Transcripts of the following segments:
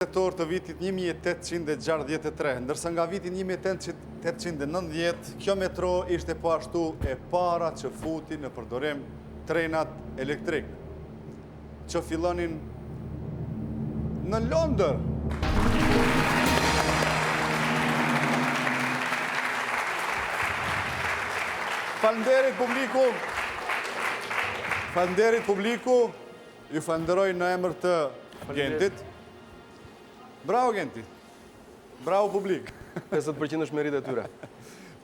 Tetor të vitit 1863, ndërsa nga vitin 1890, kjo metro ishte po ashtu e para që futi në përdorim trenat elektrik, që fillonin në Londër. Falënderit publiku, ju falenderoj në emër të Gentit. Bravo Genti, bravo publik. 50% është merit e tyre.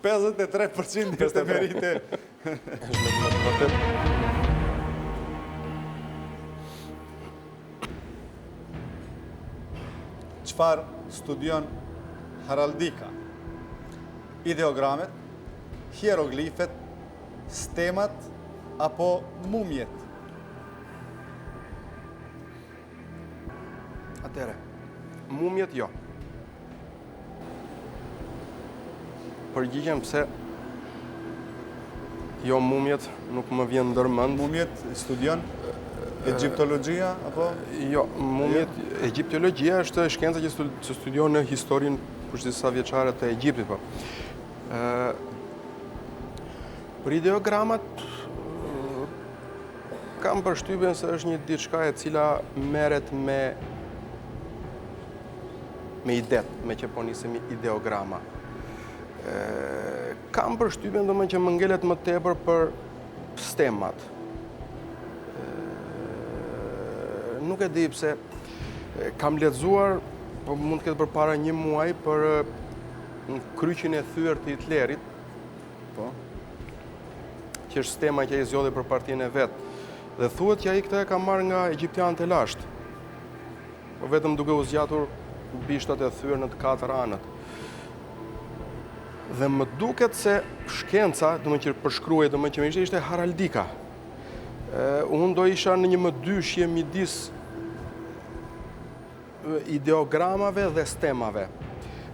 53% është merit e... Çfarë studion heraldika? Ideogramet, hieroglifet, stemat apo mumjet? Atere, mumjet jo. Përgjigjem pse jo mumjet nuk më vjen ndërmend. Mumjet studion egjiptologjia apo? Jo, mumjet, egjiptologjia është shkenca që studion në historinë përgjithësa vjeçare të Egjiptit, po. Për ideogramat kam përshtypjen se është një diçka e cila merret me idet, me që po nisemi ideograma. Kam përshtypjen domethënë që më ngelet më tepër për stemat. Nuk e di pse kam lexuar, po mund të ketë përpara një muaji për kryqin e thyer të Hitlerit, po, që është stema që ai zgjodhi për partinë e vet. Dhe thuhet që ai këtë e ka marrë nga egjiptianët e lashtë. Po vetëm duke u zgjatur bishtat e thyer në të katër anët. Dhe më duket se shkenca, domethënë që përshkruaj, domethënë që ishte heraldika. Unë do isha në një mëdyshje midis ideogramave dhe stemave.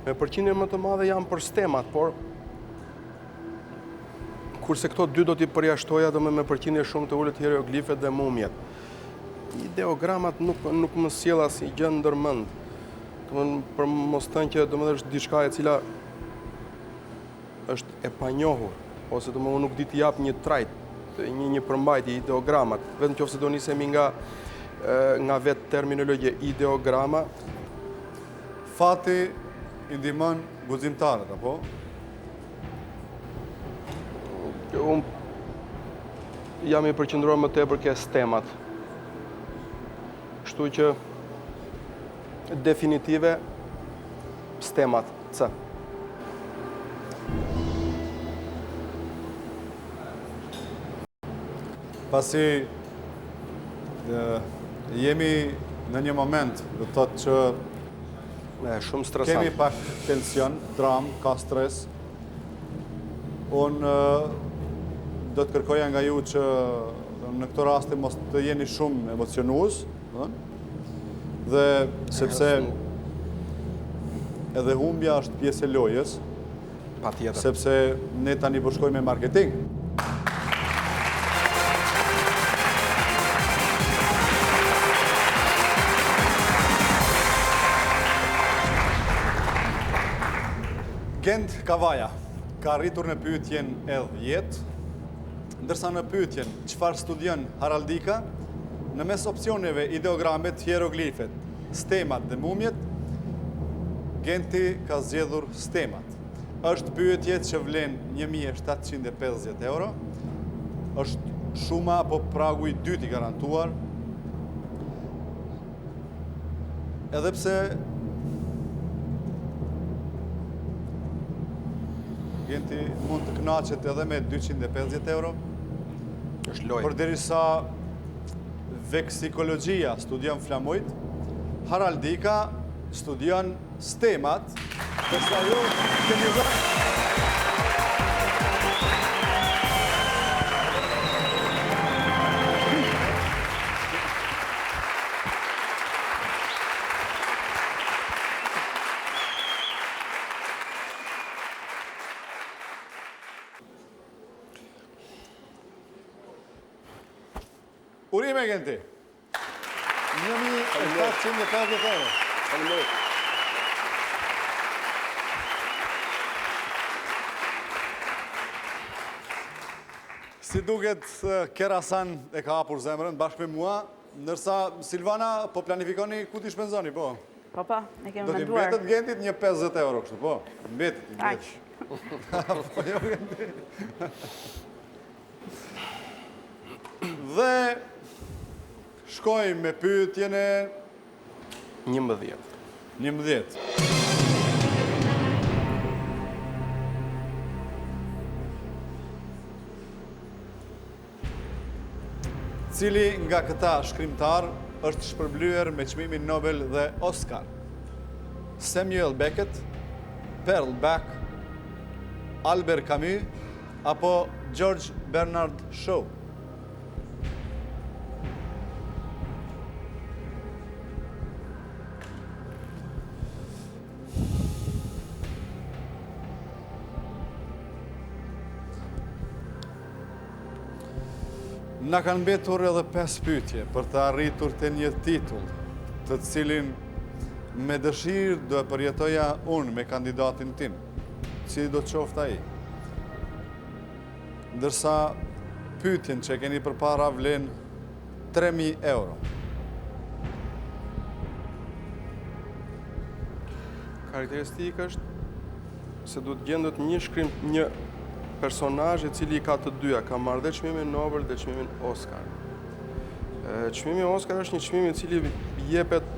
Me përqindje më të madhe janë për stemat, por kurse këto dy do t'i përjashtoja me përqindje shumë të ulët hieroglifet dhe mumjet. Ideogramat nuk më sjell asnjë gjë ndërmend. Për mos thënë që është diçka e cila është e panjohur, ose nuk di t'i jap një trajt, një përmbajtje ideogramat, vetëm qofse do nisemi nga vetë terminologje ideograma. Fati i ndihmon guximtarët, apo? Unë jam i përqendruar më tepër ke stemat. Kështu që definitive stemat, C. Pasi jemi në një moment, do të thotë që shumë stresant. Kemi pak tension, dram, ka stres. Unë do të kërkoja nga ju që në këto raste mos të jeni shumë emocionues, dhe sepse edhe humbja është pjesë e lojës, patjetër, sepse ne tani po shkojmë me marketing. Gent Kavaja ka arritur në pyetjen e 10, ndërsa në pyetjen çfarë studion heraldika, në mes opsioneve ideogramet, hieroglifet, stemat dhe mumjet, Genti ka zgjedhur stemat. Është pyetje që vlen 1.750 euro, është shuma apo pragu i dytë i garantuar, edhe pse Genti mund të kënaqet edhe me 250 euro. Është lojë. Përderisa veksikologjia studion flamujt, heraldika studion stemat, ndërsa ju keni dhënë. Urime, Genti. 1.750 euro. Faleminderit. Si duket, Kerasan e ka hapur zemrën bashkë me mua, ndërsa Silvana po planifikoni ku t'i shpenzoni, po? Po, e kemi Do t'i menduar. mbetet Gentit një 50 euro, kështu, po? Mbetet. Aq. Po, jo, Genti. Dhe shkoj me pyetjen e 11. 11. Cili nga këta shkrimtar është shpërblyer me çmimin Nobel dhe Oscar? Samuel Beckett, Pearl Buck, Albert Camus apo George Bernard Shaw? Na kanë mbetur edhe 5 pyetje për të arritur të një titull, të cilin me dëshirë do e përjetoja unë me kandidatin tim, cili do të qoftë ai. Ndërsa pyetjen që keni përpara vlen 3.000 euro. Karakteristikë është se du të gjendet një personazh i cili ka të dyja, ka marrë dhe çmimin Nobel dhe çmimin Oscar. Çmimi Oscar është një çmim i cili jepet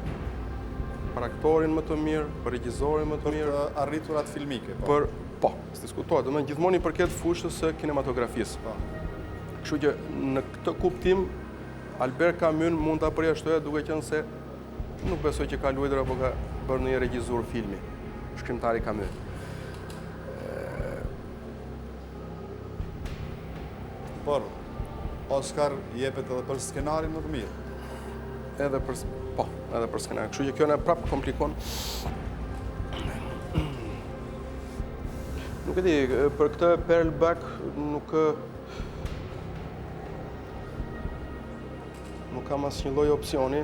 për aktorin më të mirë, për regjisorin më të Për mirë, të arriturat filmike, po. për s'diskutohet, domethënë gjithmonë i përket fushës së kinematografisë. Po. Kështu që në këtë kuptim Albert Camus mund ta përjashtoja duke qenë se nuk besoj që ka luajtur apo ka bërë një regjisor filmi, shkrimtari Camus. Por Oscar jepet edhe për skenarin më të mirë. Edhe për skenar. Kështu që kjo na prap komplikon. Nuk e di, për këtë Pearl Buck nuk kam asnjë lloj opsioni.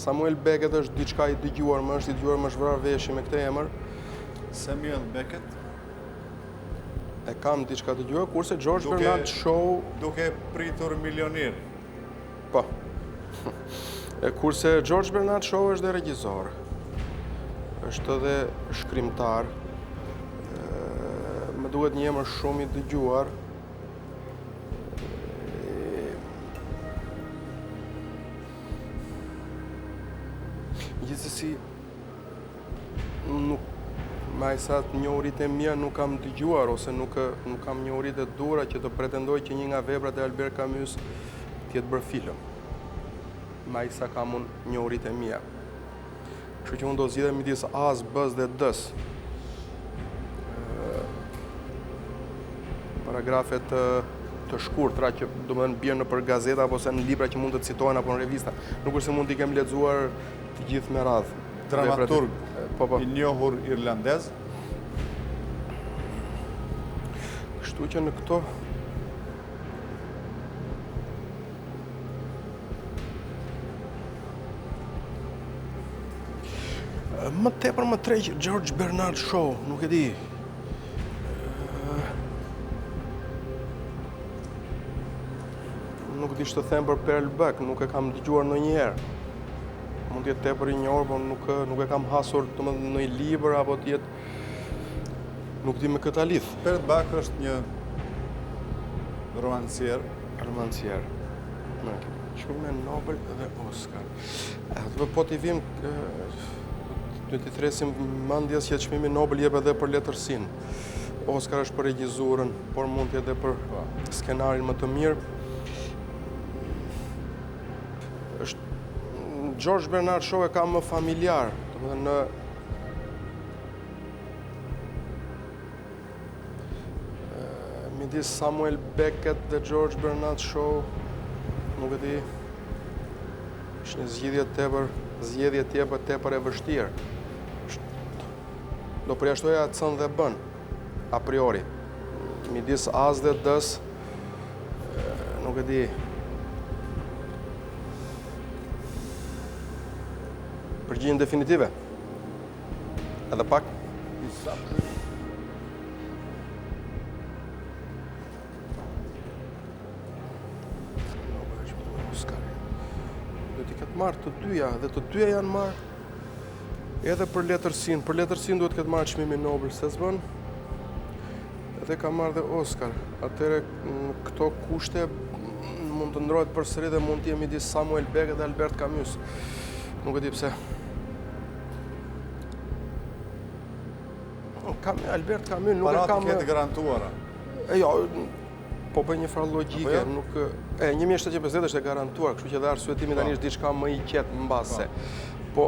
Samuel Beckett është diçka i dëgjuar, më është vrarë veshi me këtë emër. Samuel Beckett, E kam diçka të dëgjuar, kurse George Bernard Shaw, duke pritur milioner. po. Kurse George Bernard Shaw është dhe regjisor. Është edhe shkrimtar. Më duhet një emër shumë i dëgjuar. Gjithsesi nuk sa të njohurit e mia nuk kam dëgjuar ose nuk kam njohurit e dura që të pretendoj që një nga veprat e Albert Camus të jetë bërë film. Sa kam unë njohurit e mia. Kështu që unë do zgjidhem midis A-s, B-s dhe D-s. Paragrafe të shkurtra që domethënë bien nëpër gazeta apo se në libra që mund të citohen apo në revista. Nuk është se mund t'i kem lexuar të gjithë me radhë. Dramaturg Po. i njohur irlandez. Kështu që në këto më tepër më tërheq George Bernard Shaw, nuk e di. Nuk di ç'të them për Pearl Buck, nuk e kam dëgjuar ndonjëherë. Mund të jetë tepër i njohur, por nuk e kam hasur domethënë në një libër apo të jetë nuk di me këtë lidh. Pearl Buck është një romancier. Çmime Nobel dhe Oscar. Po t'i vim do t'i thresim mendjes që çmimi Nobel jep edhe për letërsinë. Oscar është për regjisurën, por mund të jetë edhe për skenarin më të mirë. George Bernard Shaw e kam më familjar, domethënë midis Samuel Beckett dhe George Bernard Shaw, nuk e di, është një zgjedhje tepër e vështirë. Do përjashtoja C-n dhe B-n, a priori. Midis A-s dhe D-s, nuk e di. Përgjigjen definitive? Edhe pak? Oscar. Do t'i ketë marrë të dyja, dhe të dyja janë marrë edhe për letërsinë. Për letërsinë duhet ketë marrë çmimin Nobel, se s'bën. Edhe ka marrë dhe Oscar. Atëre këto kushte mund të ndrohet përsëri dhe mund të jemi midis Samuel Beckett dhe Albert Camus. Nuk e di pse. Albert Camus nuk e kam... Paratë ketë garantuara. Jo, po bëj një farë logjike, nuk... 1750 është e garantuar, kështu që dhe arsyetimi tani është diçka më i qetë mbase. Po,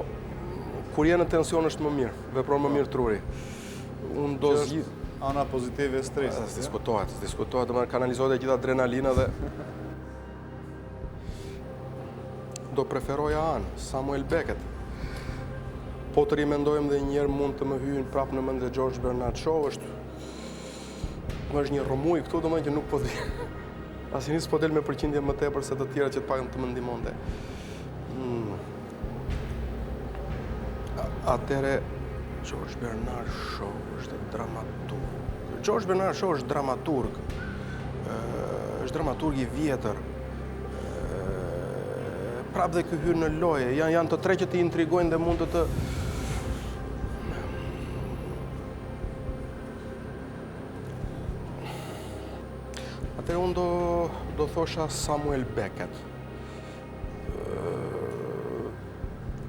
kur je në tension është më mirë, vepron më mirë truri. Unë do zgjidh... Ana pozitive e stresit. Diskutohet, domethënë kanalizohet e gjithë adrenalina dhe... Do preferoja anë, Samuel Beckett. Po të rimendojmë dhe njerë mund të më hyjnë prapë në mend dhe George Bernard Shaw është një romuj këtu, domethënë që nuk po di. Asnjë s'po del me përqindje më tepër se të tjera që të paktën të më ndihmonte. Atëre George Bernard Shaw është dramaturg. George Bernard Shaw është dramaturg. Është dramaturg i vjetër. Prapë dhe ky hyn në loje. Janë të tre që të intrigojnë dhe mund të Atëherë unë do thosha Samuel Beckett.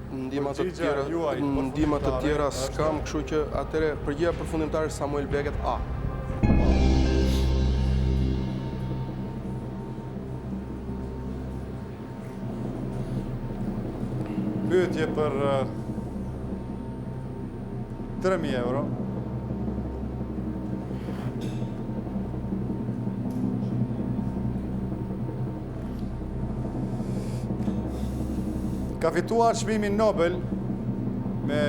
Ndimat të tjera s'kam, kështu që atëherë përgjigja përfundimtare Samuel Beckett A. Pyetje për 3.000 euro. Ka fituar çmimin Nobel me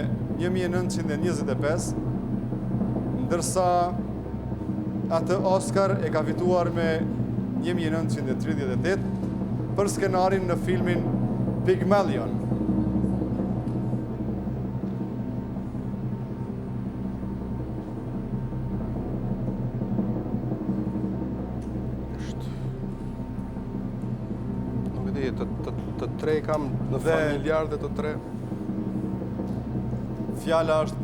1925, ndërsa atë Oscar e ka fituar me 1938 për skenarin në filmin Pygmalion. Të tre i kam në familjar dhe të tre. Fjala është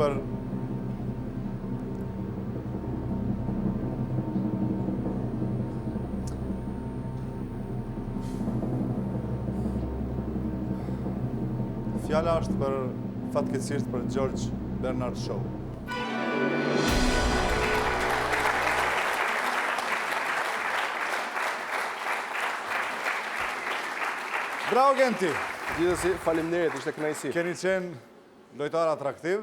për fatkeqësisht për George Bernard Shaw. Bravo Genti! Gjithsesi, faleminderit, ishte kënaqësi. Keni qenë lojtar atraktiv.